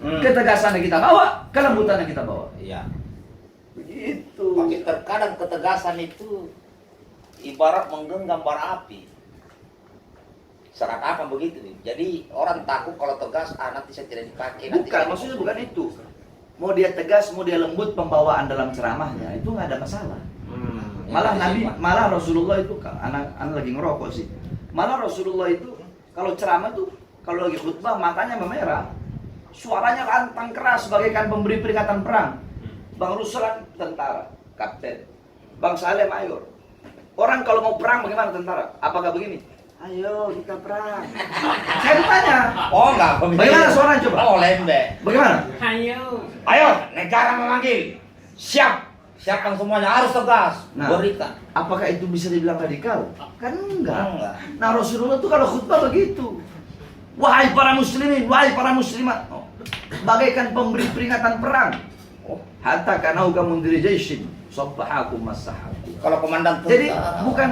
Ketegasan yang kita bawa, kelembutan yang kita bawa. Iya. Begitu. Tapi terkadang ketegasan itu ibarat menggenggam bara api. Seakan-akan begitu. Jadi orang takut kalau tegas, nanti saya tidak dipakai. Bukan, maksudnya bukan itu. Mau dia tegas, mau dia lembut pembawaan dalam ceramahnya, itu nggak ada masalah. Malah Nabi, malah Rasulullah itu, anak lagi ngerokok sih. Malah Rasulullah itu kalau ceramah tuh, kalau lagi khutbah matanya memerah, suaranya lantang keras bagaikan pemberi peringatan perang. Bang Ruslan tentara, kapten. Bang Saleh mayor. Orang kalau mau perang bagaimana tentara? Apakah begini? Ayo kita perang. Saya bertanya. Oh enggak, Bagaimana suaranya coba? Oh lembek. Bagaimana? Ayo, negara memanggil. Siap. Siapkan semuanya, harus tegas. Nah, berikan. Apakah itu bisa dibilang radikal? Kan enggak. Enggak. Nah Rasulullah itu kalau khutbah begitu. Wahai para muslimin, wahai para muslimat. Oh, bagaikan pemberi peringatan perang. Hatta kanauka mundiri jaishin sabbahakum masahakum. Kalau komandan tentara. Jadi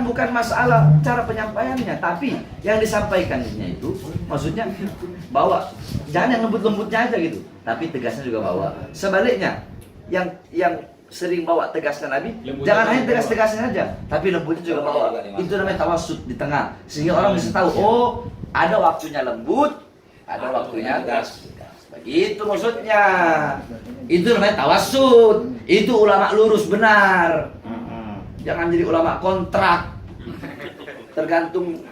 bukan masalah cara penyampaiannya, tapi yang disampaikannya itu maksudnya bawa jangan yang lembut-lembutnya aja gitu, tapi tegasnya juga bawa. Sebaliknya, yang sering bawa tegasnya Nabi, jangan hanya tegas-tegasnya aja, tapi lembutnya juga bawa. Itu namanya tawassut di tengah, sehingga orang bisa tahu, oh ada waktunya lembut, ada waktunya tegas. Begitu maksudnya. Itu namanya tawassut. Itu ulama lurus benar. Jangan jadi ulama kontrak. Tergantung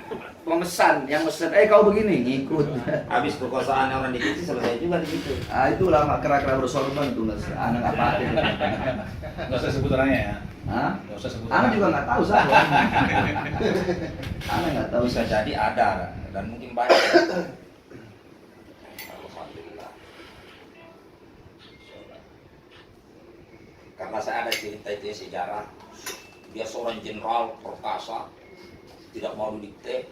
pemesan, yang mesen, kau begini, ngikut. Habis perkosaan orang di situ selesai juga di situ. Itu ulama kera-kera bersorban tuh, anak nggak pakai. Nggak usah sebut orangnya ya. Hah? Nggak usah sebut. Anak juga nggak tahu siapa. Anak nggak tahu. Bisa jadi ada dan mungkin banyak. Alhamdulillah. Karena saya ada cerita itu sejarah. Dia seorang jenderal perkasa, tidak mau didikte.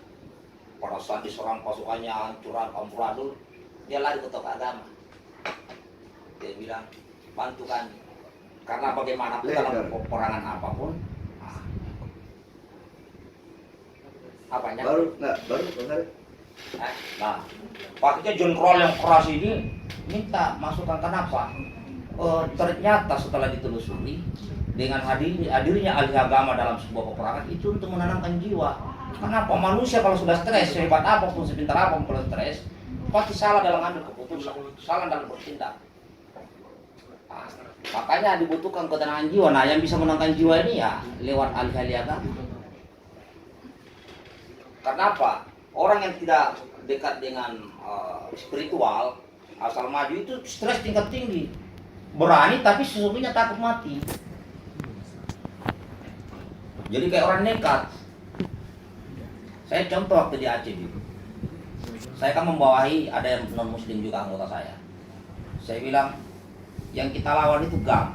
Pada saat diserang pasukannya hancuran amburadul, dia lari ke tokoh agama. Dia bilang, bantu kami. Karena bagaimanapun dalam peperangan apapun, apanya? Baru. Nah, pakainya jenderal yang keras ini minta masukan kenapa? Ternyata setelah ditelusuri dengan hadirnya ahli agama dalam sebuah peperangan itu untuk menanamkan jiwa. Kenapa? Manusia kalau sudah stres, sehebat apapun, sepintar apapun kalau stres, pasti salah dalam ambil keputusan, salah dalam bertindak. Nah, makanya dibutuhkan ketenangan jiwa. Nah, yang bisa menenangkan jiwa ini ya lewat ahli agama. Kenapa? Orang yang tidak dekat dengan spiritual, asal maju itu stres tingkat tinggi. Berani tapi sesungguhnya takut mati. Jadi kayak orang nekat. Saya contoh waktu di Aceh dulu. Saya kan membawahi, ada yang non muslim juga anggota saya. Saya bilang, yang kita lawan itu GAM.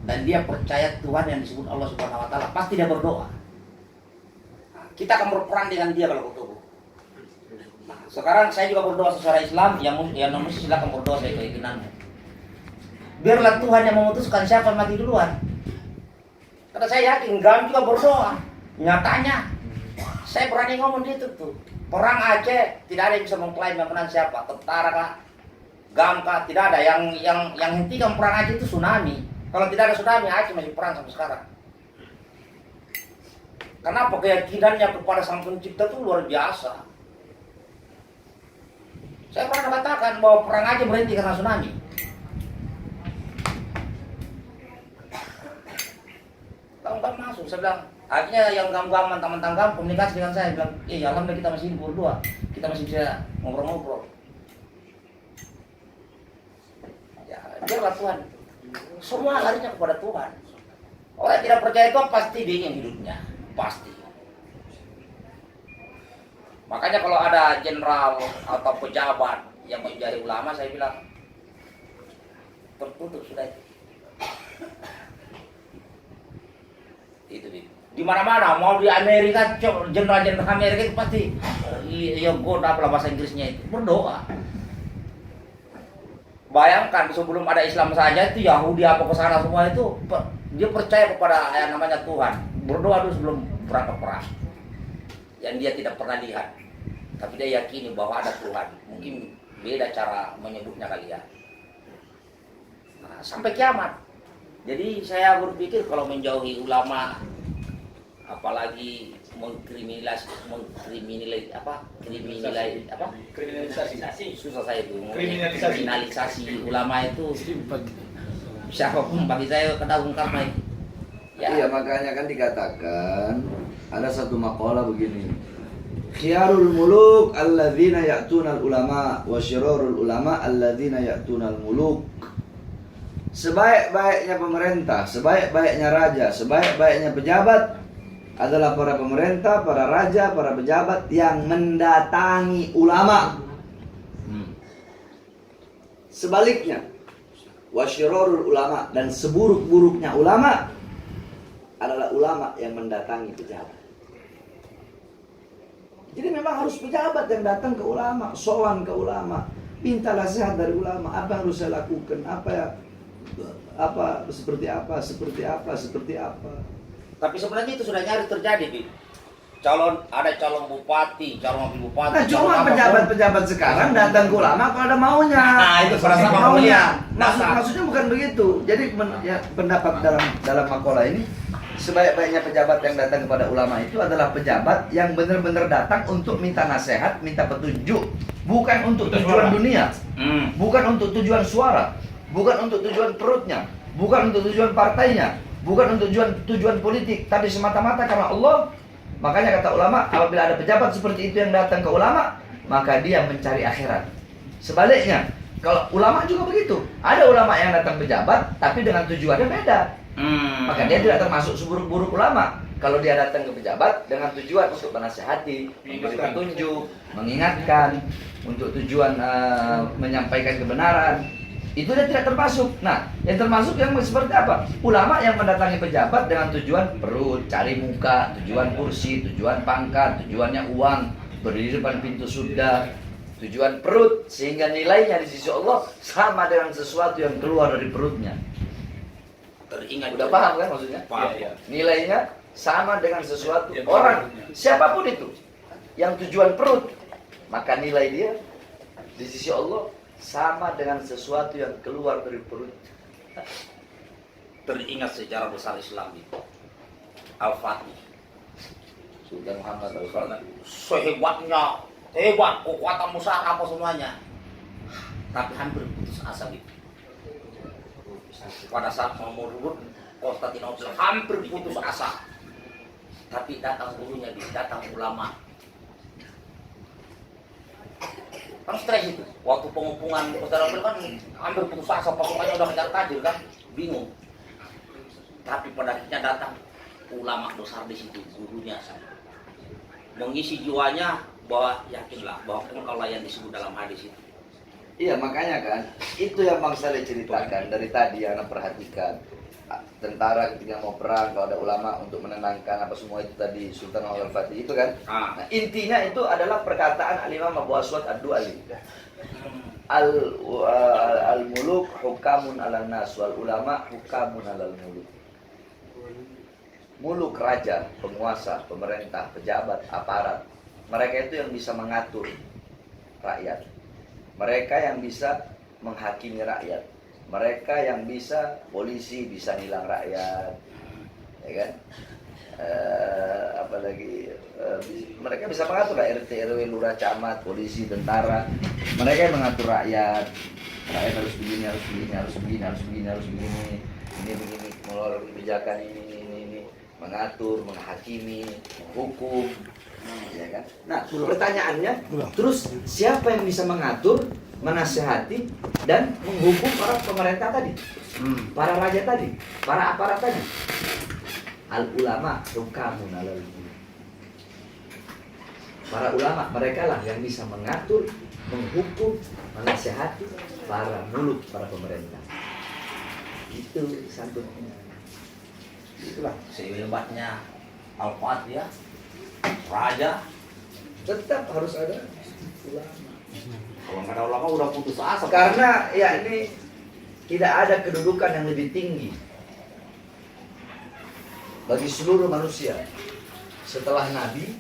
Dan dia percaya Tuhan yang disebut Allah Subhanahu Wa Taala. Pasti dia berdoa. Nah, kita akan berperang dengan dia kalau ketemu. Nah, sekarang saya juga berdoa secara Islam. Yang non muslim silakan berdoa saya keyakinanmu. Biarlah Tuhan yang memutuskan siapa mati duluan. Karena saya yakin GAM juga berdoa. Nyatanya saya berani ngomong gitu tuh. Perang Aceh tidak ada yang bisa mengklaim yang menang siapa. Tentara kah, GAM kah, tidak ada. Yang hentikan perang Aceh itu tsunami. Kalau tidak ada tsunami, Aceh masih perang sampai sekarang. Kenapa? Keyakinannya kepada Sang Pencipta itu luar biasa. Saya pernah katakan bahwa perang Aceh berhenti karena tsunami. Gam masuk, saya bilang, akhirnya yang gam-gaman, teman-teman gam komunikasi dengan saya, bilang, alhamdulillah kita masih berdua, kita masih bisa ngobrol-ngobrol. Ya, biarlah Tuhan. Semua larinya kepada Tuhan. Orang yang tidak percaya Tuhan pasti dingin hidupnya, pasti. Makanya kalau ada jenderal atau pejabat yang menjadi ulama, saya bilang, tertutup sudah itu. Itu di mana-mana, mau di Amerika, jenderal-jenderal Amerika itu pasti ya God apalah bahasa Inggrisnya itu berdoa. Bayangkan sebelum ada Islam saja itu Yahudi apa ke sana semua itu dia percaya kepada yang namanya Tuhan, berdoa dulu sebelum berangkat perang. Yang dia tidak pernah lihat, tapi dia yakini bahwa ada Tuhan. Mungkin beda cara menyebutnya kali ya. sampai kiamat. Jadi saya berpikir kalau menjauhi ulama, apalagi kriminalisasi susah saya itu kriminalisasi ulama itu siapapun bagi saya kadang karena Iya, makanya kan dikatakan ada satu makalah begini. Khiyarul muluk alladzina ya'tunal ulama wa syirarul ulama alladzina ya'tunal muluk. Sebaik-baiknya pemerintah, sebaik-baiknya raja, sebaik-baiknya pejabat adalah para pemerintah, para raja, para pejabat yang mendatangi ulama. Sebaliknya, wasyirarul ulama, dan seburuk-buruknya ulama adalah ulama yang mendatangi pejabat. Jadi memang harus pejabat yang datang ke ulama, sowan ke ulama, minta nasihat dari ulama, apa yang harus saya lakukan, seperti apa. Tapi sebenarnya itu sudah nyaris terjadi, Bi. Ada calon bupati, calon wakil bupati. Nah, cuma pejabat-pejabat sekarang datang ke ulama kalau ada maunya. Nah, itu sama maunya. Maksudnya bukan begitu. Jadi pendapat dalam makalah ini, sebaik-baiknya pejabat yang datang kepada ulama itu adalah pejabat yang benar-benar datang untuk minta nasihat, minta petunjuk, bukan untuk tujuan dunia, bukan untuk tujuan suara, bukan untuk tujuan perutnya, bukan untuk tujuan partainya, bukan untuk tujuan politik, tapi semata-mata karena Allah. Makanya kata ulama, apabila ada pejabat seperti itu yang datang ke ulama, maka dia mencari akhirat. Sebaliknya, kalau ulama juga begitu. Ada ulama yang datang pejabat, tapi dengan tujuannya beda. Maka dia tidak termasuk seburuk-buruk ulama. Kalau dia datang ke pejabat dengan tujuan untuk menasihati, memberi petunjuk, mengingatkan, untuk tujuan menyampaikan kebenaran, itu dia tidak termasuk. Nah, yang termasuk yang seperti apa? Ulama yang mendatangi pejabat dengan tujuan perut, cari muka, tujuan kursi, tujuan pangkat, tujuannya uang, berdiri depan pintu surga, tujuan perut, sehingga nilainya di sisi Allah sama dengan sesuatu yang keluar dari perutnya. Teringat. Udah paham kan maksudnya? Paham. Ya. Nilainya sama dengan sesuatu Ya, orang, perutnya. siapapun itu yang tujuan perut, maka nilai dia di sisi Allah sama dengan sesuatu yang keluar dari perut. Teringat sejarah besar Islam itu. Al-Fatih. Sultan Muhammad Al-Fatih. Sehebatnya, hebat, kekuatan besar apa semuanya. Tapi hampir putus asa gitu. Pada saat mau merebut Konstantinopel hampir putus asa. Tapi datang gurunya, datang ulama. Kan stres itu. Waktu pengupungan Konstantinopel kan hampir putus asa, pasukannya udah kejar tajir kan, bingung. Tapi pada akhirnya datang ulama besar di situ, gurunya mengisi jiwanya bahwa yakinlah bahwa engkaulah yang disebut dalam hadis itu. Iya, makanya kan itu yang Bang Saleh ceritakan dari tadi yang Anda perhatikan. Tentara ketika mau perang, kalau ada ulama untuk menenangkan apa semua itu tadi, Sultan Al-Fatih itu kan. Nah, intinya itu adalah perkataan Al-Imam Abu Aswad Ad-Du'ali. Al-muluk hukamun ala nas wal ulama hukamun alal muluk. Muluk, raja, penguasa, pemerintah, pejabat, aparat, mereka itu yang bisa mengatur rakyat. Mereka yang bisa menghakimi rakyat. Mereka yang bisa, polisi bisa nilang rakyat, ya kan? Apalagi mereka bisa mengatur lah, RT, RW, lurah, camat, polisi, tentara. Mereka yang mengatur rakyat. Rakyat harus begini, harus begini, harus begini, harus begini, harus begini. Ini begini, mengeluarkan kebijakan ini, mengatur, menghakimi, hukum, ya kan? Nah, pertanyaannya, terus siapa yang bisa mengatur, menasehati, dan menghukum para pemerintah tadi, para raja tadi, para aparat tadi? Al ulama hukamun alal muluk. Para ulama, mereka lah yang bisa mengatur, menghukum, menasehati para muluk, para pemerintah. Itu santunnya. Itulah Sehebatnya Al-Fatih ya, raja. tetap harus ada ulama. Kalau nggak ada ulama udah putus asa. Karena ya ini tidak ada kedudukan yang lebih tinggi bagi seluruh manusia setelah Nabi,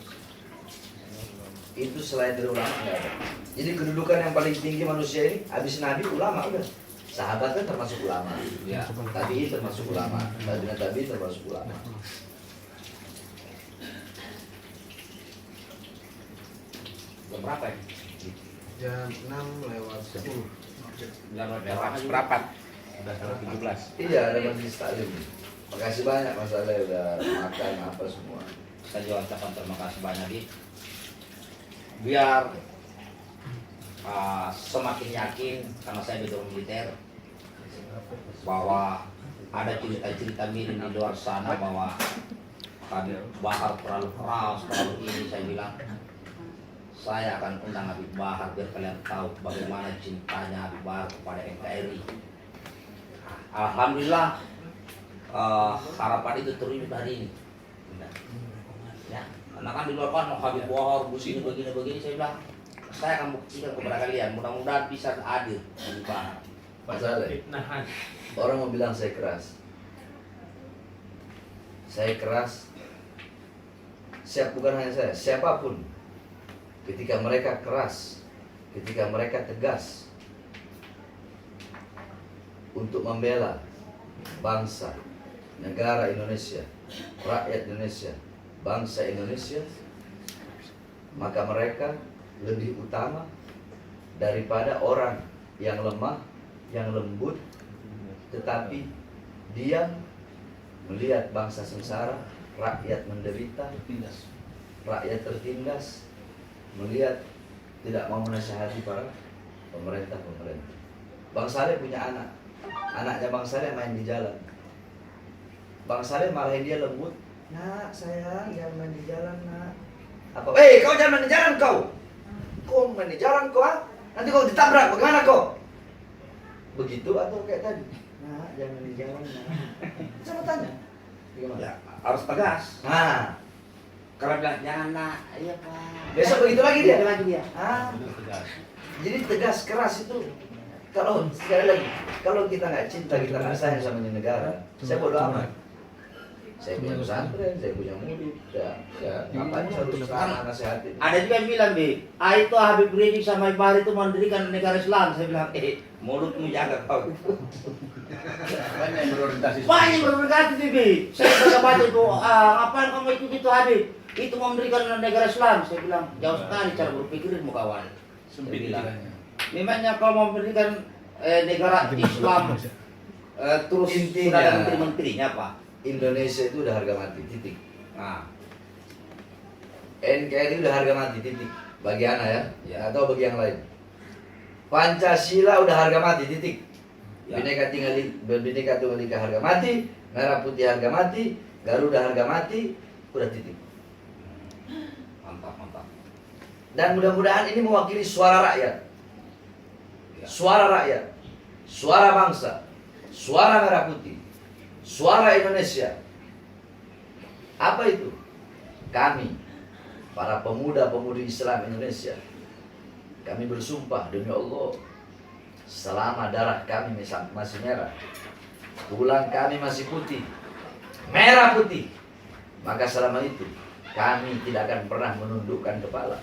itu selain dari ulama nggak ada. Jadi kedudukan yang paling tinggi manusia ini habis Nabi, ulama udah. Sahabat kan termasuk ulama. Ya. Tabi'in termasuk ulama. Tabi'in termasuk ulama. Jam berapa ya? Jam 6:10. Jam berapa? Udah salah 17. Iya, ada majelis taklim. Makasih banyak Mas Ale udah makan apa semua. Saya juga ucapkan terima kasih banyak Dit. Biar semakin yakin karena saya background militer bahwa ada cerita-cerita miring di luar sana bahwa Habib Bahar terlalu keras, terlalu ini. Saya bilang saya akan undang Habib Bahar biar kalian tahu bagaimana cintanya Habib Bahar kepada NKRI. Alhamdulillah harapan itu terwujud hari ini. Ya, karena kan di luar kan Habib Bahar begini. Saya bilang saya akan buktikan kepada kalian. Mudah-mudahan bisa adil Habib Bahar. Mas Ale, orang mau bilang saya keras. Saya keras. Bukan hanya saya, siapapun. Ketika mereka keras, ketika mereka tegas untuk membela bangsa, negara Indonesia, rakyat Indonesia, bangsa Indonesia, maka mereka lebih utama daripada orang yang lemah, yang lembut, tetapi diam melihat bangsa sengsara, rakyat menderita, rakyat tertindas, melihat tidak mau menasihati para pemerintah. Bang Saleh punya anak, anaknya Bang Saleh main di jalan. Bang Saleh marahin dia lembut, nak sayang jangan main di jalan nak. Apa? Kau jangan main di jalan kau. Kau main di jalan kau ah? Nanti kau ditabrak, bagaimana kau? Begitu atau kayak tadi? Nak jangan main di jalan nak. Coba tanya. Gimana? Ya, harus tegas. Nah, Kalau bilang jangan nak, iya Pak. besok begitu lagi dia. Begitu lagi dia. Jadi tegas keras itu. Kalau sekali lagi, kalau kita nggak cinta, kita nggak sayang sama ini negara, saya bodo amat. Saya punya pesantren, saya punya murid, ngapain saya harus nasehatin? Ada juga yang bilang, Bi, itu Habib Rizik sama Ibar itu mendirikan negara Islam. Saya bilang, mulutmu jaga kau. Banyak yang berorientasi. Banyak yang berorientasi, Bi. Saya baca itu, ngapain kamu ikut itu Habib? Itu mau mendirikan negara Islam. Saya bilang, jauh sekali cara berpikirmu kawan. Saya bilang, memangnya kalau mau mendirikan negara Islam, terus Intinya, sudah ada menteri-menterinya Pak. Indonesia itu udah harga mati, titik. Nah, NKRI udah harga mati, titik. Bagi anak ya, Ya. atau bagi yang lain. Pancasila udah harga mati, titik. Ya. Bhinneka Tunggal Ika harga mati, Merah Putih harga mati, Garuda harga mati, udah titik. mantap. Dan mudah-mudahan ini mewakili suara rakyat. Ya. Suara rakyat, suara bangsa, suara Merah Putih, suara Indonesia. Apa itu? Kami, para pemuda-pemudi Islam Indonesia, kami bersumpah demi Allah, selama darah kami masih merah, tulang kami masih putih, merah putih, maka selama itu kami tidak akan pernah menundukkan kepala.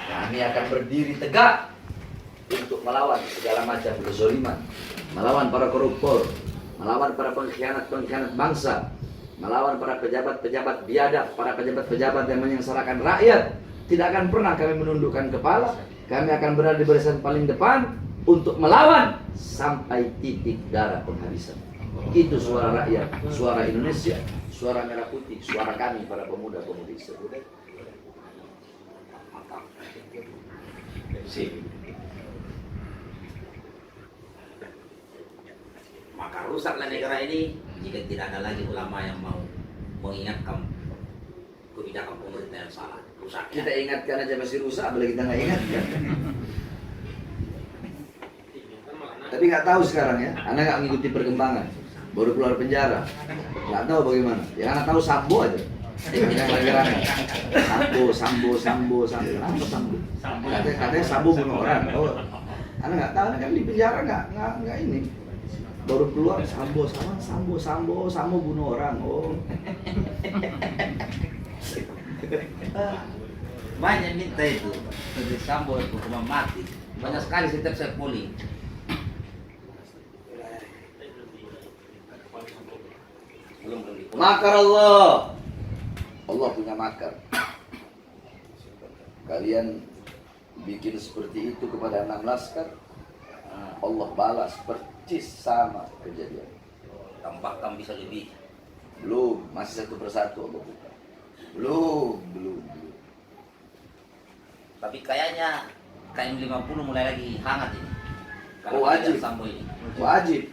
Kami akan berdiri tegak untuk melawan segala macam kezaliman, melawan para koruptor, melawan para pengkhianat bangsa, melawan para pejabat-pejabat biadab, para pejabat-pejabat yang menyengsarakan rakyat. Tidak akan pernah kami menundukkan kepala. Kami akan berada di barisan paling depan untuk melawan sampai titik darah penghabisan. Itu suara rakyat, suara Indonesia, suara Merah Putih, suara kami para pemuda-pemudi Islam. Sip. Maka rusaklah negara ini jika tidak ada lagi ulama yang mau mengingatkan kebijakan pemerintah yang salah. Rusaknya. Kita ingatkan aja masih rusak, apalagi kita nggak ingatkan. Tapi nggak tahu sekarang ya, anak nggak mengikuti perkembangan. Baru keluar penjara, nggak tahu bagaimana. Yang anak tahu Sambo aja. Yang lagi-lagi Sambo. Kenapa Sambo? Katanya Sambo bunuh orang. Oh, anak nggak tahu, anak kan di penjara nggak ini. Baru keluar Sambo bunuh orang. Oh. Banyak minta itu dari Sambo hukuman mati. Banyak sekali setiap saya polling. Makar Allah. Allah punya makar. Kalian bikin seperti itu kepada 6 laskar, Allah balas persis sama kejadian. Tampakkan bisa lebih. Belum, masih satu persatu Allah buka. Belum. Tapi kayaknya KM50 mulai lagi hangat ini. Karena Oh, wajib. Sambo ini. Wajib.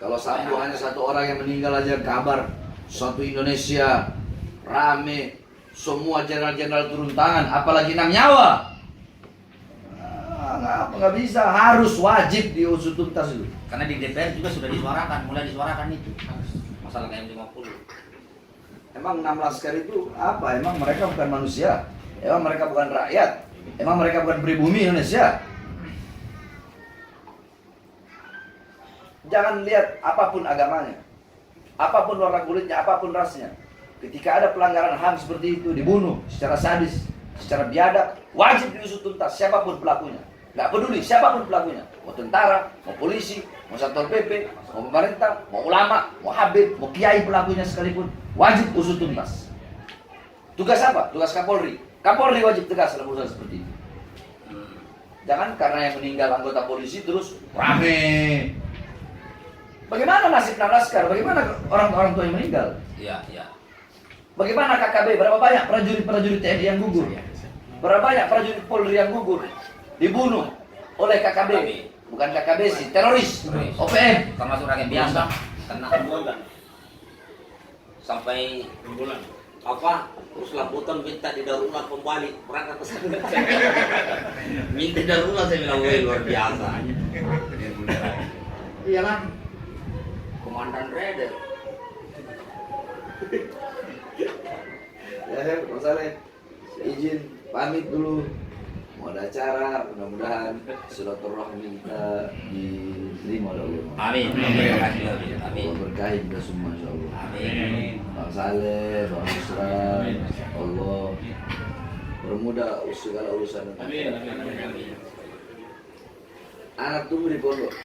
Kalau Sambo hanya satu orang yang meninggal aja kabar suatu Indonesia rame, semua jenderal-jenderal turun tangan, apalagi 6 nyawa. Nggak bisa, harus wajib diusut tuntas itu. Karena di DPR juga sudah disuarakan, mulai disuarakan itu masalah KM50. Emang 6 laskar itu apa? Emang mereka bukan manusia? Emang mereka bukan rakyat? Emang mereka bukan pribumi Indonesia? Jangan lihat apapun agamanya, apapun warna kulitnya, apapun rasnya. Ketika ada pelanggaran HAM seperti itu, dibunuh secara sadis, secara biadab, wajib diusut tuntas siapapun pelakunya. Nggak peduli siapapun pelakunya, mau tentara, mau polisi, mau satpol PP, mau pemerintah, mau ulama, mau habib, mau kiai pelakunya sekalipun, wajib usut tuntas. Tugas apa? Tugas Kapolri. Kapolri wajib tegas dalam urusan seperti itu. Jangan karena yang meninggal anggota polisi terus rame. Bagaimana nasib 6 laskar? Bagaimana orang tua yang meninggal? Iya. Bagaimana KKB? Berapa banyak prajurit TNI yang gugur? Berapa banyak prajurit Polri yang gugur? Dibunuh oleh KKB. Bukan KKB sih, teroris. OPM. Termasuk rakyat biasa. Kena sampai apa? Terus lamputan minta di darurat kembali berangkat ke sana. Minta darurat saya bilang, wah luar biasa. Iya kan? Komandan Raider. Ya, Mas Saleh, izin pamit dulu. Mau ada acara, mudah-mudahan silaturahmi kita diterima oleh Allah. Amin. Terima kasih. Amin. Allah berkahi kita semua insyaallah. Amin. Bang Saleh, Bang Nusran, Allah permudah segala urusan. Amin. Anak tunggu di pondok.